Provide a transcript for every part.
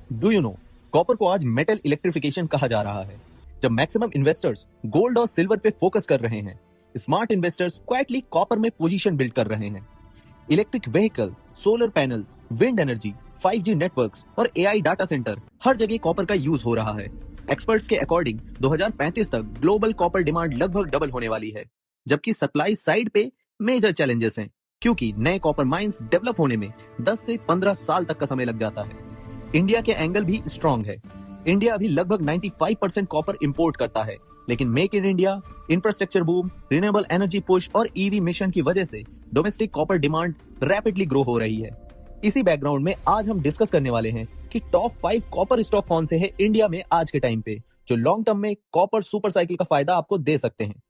Do you know, copper को आज metal electrification कहा जा रहा है। जब मैक्सिमम इन्वेस्टर्स गोल्ड और सिल्वर पे फोकस कर रहे हैं, स्मार्ट इन्वेस्टर्स क्वाइटली कॉपर में पोजीशन बिल्ड कर रहे हैं। Electric vehicle, solar panels, wind energy, 5G networks और AI डाटा सेंटर, हर जगह कॉपर का यूज हो रहा है। एक्सपर्ट्स के अकॉर्डिंग 2035 तक ग्लोबल कॉपर डिमांड लगभग डबल होने वाली है, जबकि सप्लाई साइड पे मेजर चैलेंजेस हैं, क्योंकि नए कॉपर माइंस डेवलप होने में 10 से 15 साल तक का समय लग जाता है। इंडिया के एंगल भी स्ट्रॉन्ग है। इंडिया अभी लगभग 95% कॉपर इंपोर्ट करता है, लेकिन make in India, infrastructure boom, renewable energy push और EV मिशन की वजह से domestic copper demand rapidly grow हो रही है। इसी बैकग्राउंड में आज हम डिस्कस करने वाले हैं कि टॉप 5 कॉपर स्टॉक कौन से हैं इंडिया में आज के टाइम पे, जो लॉन्ग टर्म में कॉपर सुपर साइकिल का फायदा आपको दे सकते हैं।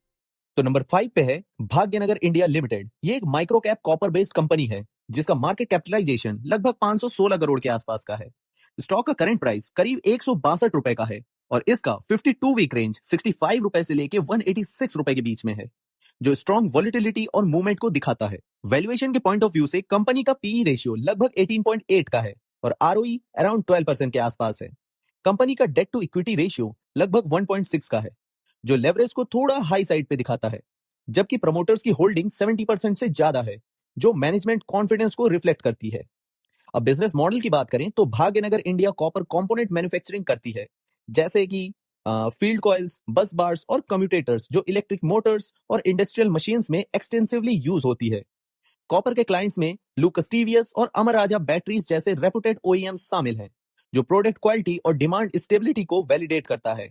तो नंबर 5 पे है भाग्यनगर इंडिया लिमिटेड। ये एक micro cap copper based company है, जिसका मार्केट कैपिटलाइजेशन लगभग 516 करोड़ के आसपास का है। स्टॉक का करंट प्राइस करीब 162 रुपए का है और इसका 52 वीक रेंज 65 रुपए से लेके 186 रुपए के बीच में है, जो स्ट्रॉन्ग वॉलिटिलिटी और मूवमेंट को दिखाता है। वैल्यूएशन के पॉइंट ऑफ व्यू से कंपनी का PE रेशियो लगभग 18.8 का है और ROE अराउंड 12% के आसपास है। कंपनी का डेट टू इक्विटी रेशियो लगभग 1.6 का है, जो लेवरेज को थोड़ा हाई साइड पे दिखाता है, जबकि प्रमोटर्स की होल्डिंग 70% से ज्यादा है, जो मैनेजमेंट कॉन्फिडेंस को रिफ्लेक्ट करती है। अब बिजनेस मॉडल की बात करें तो Bhagyanagar India copper component manufacturing करती है, जैसे कि फील्ड कॉइल्स, बस बार्स और कम्यूटेटर्स, जो इलेक्ट्रिक मोटर्स और इंडस्ट्रियल मशीन्स में एक्सटेंसिवली यूज होती है। कॉपर के क्लाइंट्स में लुकास टीवीएस और अमर राजा बैटरीज जैसे रेपुटेड OEMs शामिल हैं, जो प्रोडक्ट क्वालिटी और डिमांड स्टेबिलिटी को वैलिडेट करता है।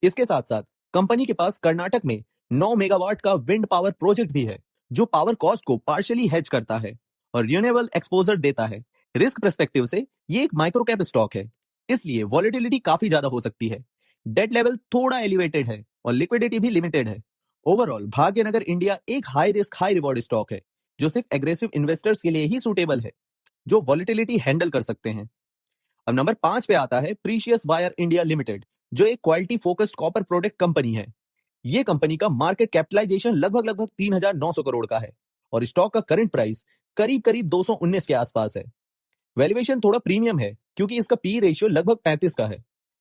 इसके साथ साथ कंपनी के पास कर्नाटक में 9 मेगावाट का विंड पावर प्रोजेक्ट भी है, जो पावर कॉस्ट को पार्शियली हेज करता है और रिन्यूएबल एक्सपोजर देता है। रिस्क पर्सपेक्टिव से ये एक माइक्रो कैप स्टॉक है, इसलिए वॉलेटिलिटी काफी ज्यादा हो सकती है। डेट लेवल थोड़ा एलिवेटेड है और लिक्विडिटी भी लिमिटेड है। ओवरऑल भाग्यनगर इंडिया एक high risk high reward stock है, जो सिर्फ एग्रेसिव इन्वेस्टर्स के लिए ही सूटेबल है, जो वॉलेटिलिटी हैंडल कर सकते हैं। अब नंबर 5 पे आता है प्रीशियस वायर इंडिया लिमिटेड, जो एक quality focused copper product company है। ये कंपनी का मार्केट कैपिटलाइजेशन लगभग 3,900 करोड़ का है और स्टॉक का करंट प्राइस करीब करीब 219 के आसपास है। वैल्यूएशन थोड़ा प्रीमियम है, क्योंकि इसका PE रेशियो लगभग 35 का है,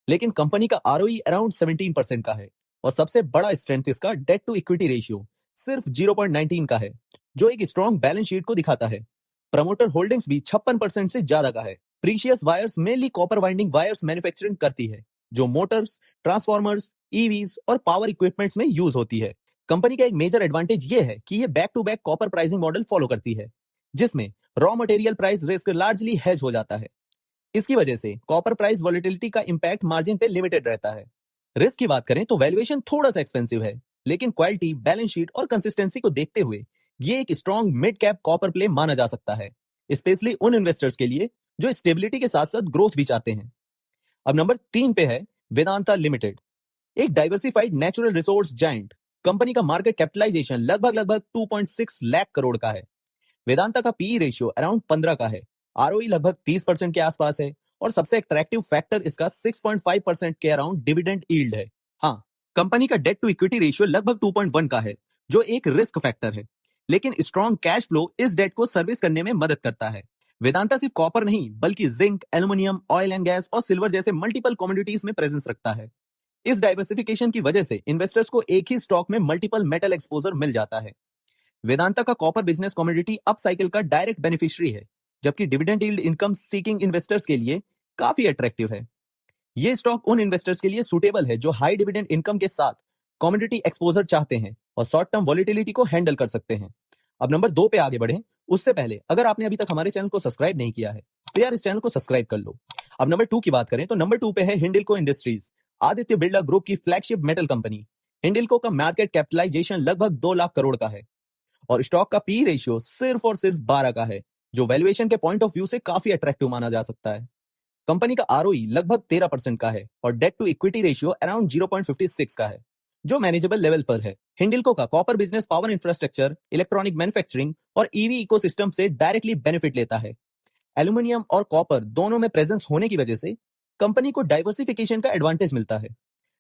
लेकिन कंपनी का ROE अराउंड 17% का है और सबसे बड़ा स्ट्रेंथ इसका डेट टू इक्विटी रेशियो सिर्फ 0.19 का है, जो एक स्ट्रॉन्ग बैलेंस शीट को दिखाता है। प्रमोटर होल्डिंग्स भी 56% से ज्यादा का है। Precious wires mainly copper winding wires manufacturing करती है, जो मोटर्स, ट्रांसफॉर्मर्स, EVs और पावर इक्विपमेंट्स में यूज होती है। कंपनी का एक मेजर एडवांटेज ये है कि ये back to back copper pricing model follow करती है, जिसमें raw material price risk largely hedge हो जाता है। इसकी वजह से कॉपर प्राइस वॉलेटिलिटी का इंपैक्ट मार्जिन पे लिमिटेड रहता है। रिस्क की बात करें तो वैल्यूएशन थोड़ा सा एक्सपेंसिव है, लेकिन क्वालिटी, बैलेंस शीट और कंसिस्टेंसी को देखते हुए ये एक strong mid cap copper play माना जा सकता है, स्पेशली उन इन्वेस्टर्स के लिए जो स्टेबिलिटी के साथ साथ ग्रोथ भी चाहते हैं। अब नंबर 3 पे है वेदांता लिमिटेड, एक diversified natural resource giant. Company का मार्केट कैपिटलाइजेशन लगभग 2.6 लाख करोड़ का है। वेदांता का PE रेशियो अराउंड 15 का है, ROE लगभग 30% के आसपास है और सबसे अट्रैक्टिव फैक्टर इसका 6.5% के अराउंड डिविडेंड यील्ड है। हाँ, कंपनी का डेट टू इक्विटी रेशियो लगभग 2.1 का है, जो एक रिस्क फैक्टर है, लेकिन स्ट्रॉन्ग कैश फ्लो इस डेट को सर्विस करने में मदद करता है। वेदांता सिर्फ कॉपर नहीं, बल्कि zinc, aluminium, oil and gas और सिल्वर जैसे मल्टीपल कमोडिटीज में प्रेजेंस रखता है। इस डाइवर्सिफिकेशन की वजह से इन्वेस्टर्स को एक ही स्टॉक में मल्टीपल मेटल एक्सपोजर मिल जाता है। वेदांता का copper business commodity up cycle का डायरेक्ट बेनिफिशियरी है, जबकि dividend yield income seeking investors के लिए काफी अट्रैक्टिव है। ये स्टॉक उन इन्वेस्टर्स के लिए सुटेबल है जो हाई डिविडेंड इनकम के साथ कमोडिटी एक्सपोजर चाहते हैं और शॉर्ट टर्म वॉलिटिलिटी को हैंडल कर सकते हैं। अब नंबर 2 पे आगे बढ़े उससे पहले अगर आपने अभी तक हमारे चैनल को सब्सक्राइब नहीं किया है तो यार इस चैनल को सब्सक्राइब कर लो। अब नंबर 2 की बात करें तो नंबर 2 पे है हिंडल्को इंडस्ट्रीज, आदित्य बिरला ग्रुप की फ्लैगशिप मेटल कंपनी। हिंडल्को का मार्केट कैपिटलाइजेशन लगभग 2 लाख करोड़ का है और स्टॉक का PE रेशियो सिर्फ और सिर्फ 12 का है, जो वैल्यूएशन के पॉइंट ऑफ व्यू से काफी अट्रैक्टिव माना जा सकता है। कंपनी का ROE लगभग 13% का है और debt to equity ratio around 0.56 का है, जो मैनेजेबल लेवल पर है। हिंडल्को का copper business power infrastructure, electronic manufacturing और EV इकोसिस्टम से डायरेक्टली बेनिफिट लेता है। एल्यूमिनियम और कॉपर दोनों में प्रेजेंस होने की वजह से कंपनी को डाइवर्सिफिकेशन का एडवांटेज मिलता है।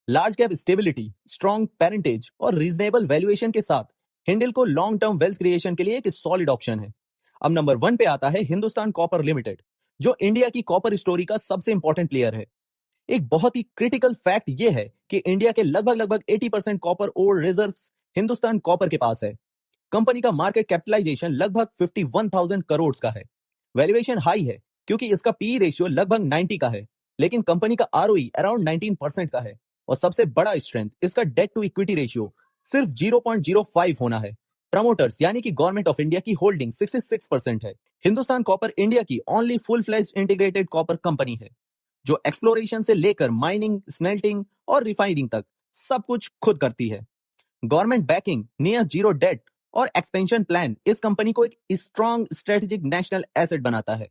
Large cap stability, strong parentage और रीजनेबल वैल्यूएशन के साथ Hindalco long term wealth creation के लिए एक सॉलिड ऑप्शन है। अब नंबर 1 पे आता है हिंदुस्तान कॉपर लिमिटेड, जो इंडिया की कॉपर स्टोरी का सबसे इंपॉर्टेंट प्लेयर है। एक बहुत ही क्रिटिकल फैक्ट यह है कि इंडिया के लगभग 80% copper ore reserves Hindustan Copper के पास है। कंपनी का मार्केट कैपिटलाइजेशन लगभग 51,000 करोड़ का है। वैल्यूएशन हाई है क्योंकि इसका पी रेशियो लगभग 90 का है, लेकिन कंपनी का आरओई अराउंड 19% का है और सबसे बड़ा स्ट्रेंथ इसका डेट टू इक्विटी रेशियो सिर्फ 0.05 होना है। प्रमोटर्स यानी कि गवर्नमेंट ऑफ इंडिया की होल्डिंग 66% है। हिंदुस्तान कॉपर इंडिया की only full fledged integrated copper company है जो एक्सप्लोरेशन से लेकर माइनिंग, स्मेल्टिंग और रिफाइनिंग तक सब कुछ खुद करती है। Government backing, near zero debt और एक्सपेंशन प्लान इस कंपनी को एक स्ट्रॉन्ग स्ट्रेटेजिक नेशनल एसेट बनाता है।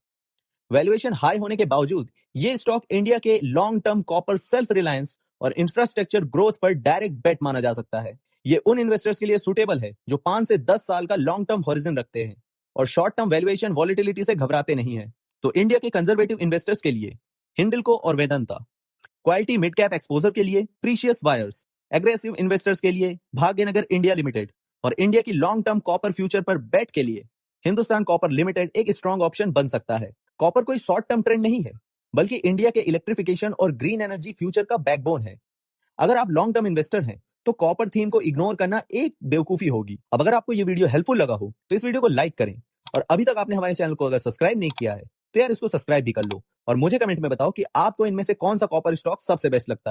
वैल्यूएशन हाई होने के बावजूद ये स्टॉक इंडिया के long term copper self reliance और इंफ्रास्ट्रक्चर ग्रोथ पर डायरेक्ट बेट माना जा सकता है। ये उन इन्वेस्टर्स के लिए सुटेबल है जो 5 से 10 साल का लॉन्ग टर्म हॉरिजन रखते हैं और शॉर्ट टर्म वैल्यूएशन वॉलिटिलिटी से घबराते नहीं है। तो इंडिया के कंजर्वेटिव इन्वेस्टर्स के लिए हिंडल्को और Vedanta, quality mid cap exposure के लिए प्रीशियस वायर्स, एग्रेसिव इन्वेस्टर्स के लिए भाग्यनगर इंडिया लिमिटेड और इंडिया की लॉन्ग टर्म कॉपर फ्यूचर पर बेट के लिए हिंदुस्तान कॉपर लिमिटेड एक स्ट्रॉन्ग ऑप्शन बन सकता है। कॉपर कोई शॉर्ट टर्म ट्रेंड नहीं है, बल्कि इंडिया के इलेक्ट्रिफिकेशन और ग्रीन एनर्जी फ्यूचर का बैकबोन है। अगर आप लॉन्ग टर्म इन्वेस्टर हैं तो कॉपर थीम को इग्नोर करना एक बेवकूफी होगी। अब अगर आपको ये वीडियो हेल्पफुल लगा हो तो इस वीडियो को लाइक करें और अभी तक आपने हमारे चैनल को अगर सब्सक्राइब नहीं किया है तो यार इसको सब्सक्राइब भी कर लो और मुझे कमेंट में बताओ कि आपको इनमें से कौन सा कॉपर स्टॉक सबसे बेस्ट लगता है।